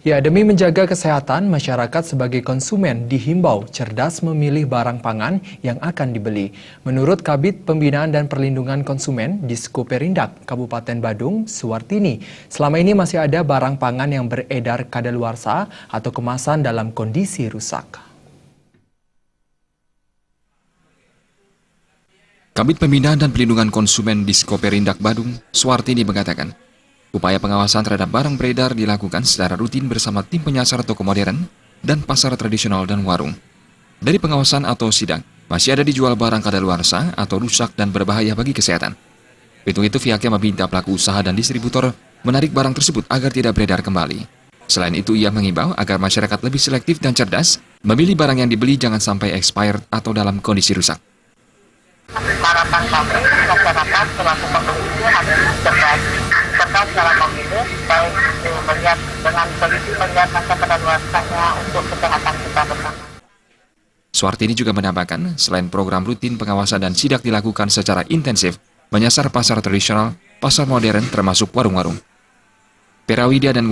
Ya, demi menjaga kesehatan, masyarakat sebagai konsumen dihimbau cerdas memilih barang pangan yang akan dibeli. Menurut Kabid Pembinaan dan Perlindungan Konsumen Disko Perindak, Kabupaten Badung, Suwartini, selama ini masih ada barang pangan yang beredar kadaluarsa atau kemasan dalam kondisi rusak. Kabid Pembinaan dan Perlindungan Konsumen Disko Perindak Badung, Suwartini mengatakan, upaya pengawasan terhadap barang beredar dilakukan secara rutin bersama tim penyasar toko modern dan pasar tradisional dan warung. Dari pengawasan atau sidak, masih ada dijual barang kadaluarsa atau rusak dan berbahaya bagi kesehatan. Untuk itu pihaknya meminta pelaku usaha dan distributor menarik barang tersebut agar tidak beredar kembali. Selain itu, ia mengimbau agar masyarakat lebih selektif dan cerdas memilih barang yang dibeli jangan sampai expired atau dalam kondisi rusak. Harapan kami, masyarakat selaku pembeli harus cerdas dalam memilih, baik melihat dengan teliti melihat masa kadaluarsanya untuk kesehatan kita bersama. Suwartini juga menambahkan, selain program rutin pengawasan dan sidak dilakukan secara intensif, menyasar pasar tradisional, pasar modern termasuk warung-warung. Perawida dan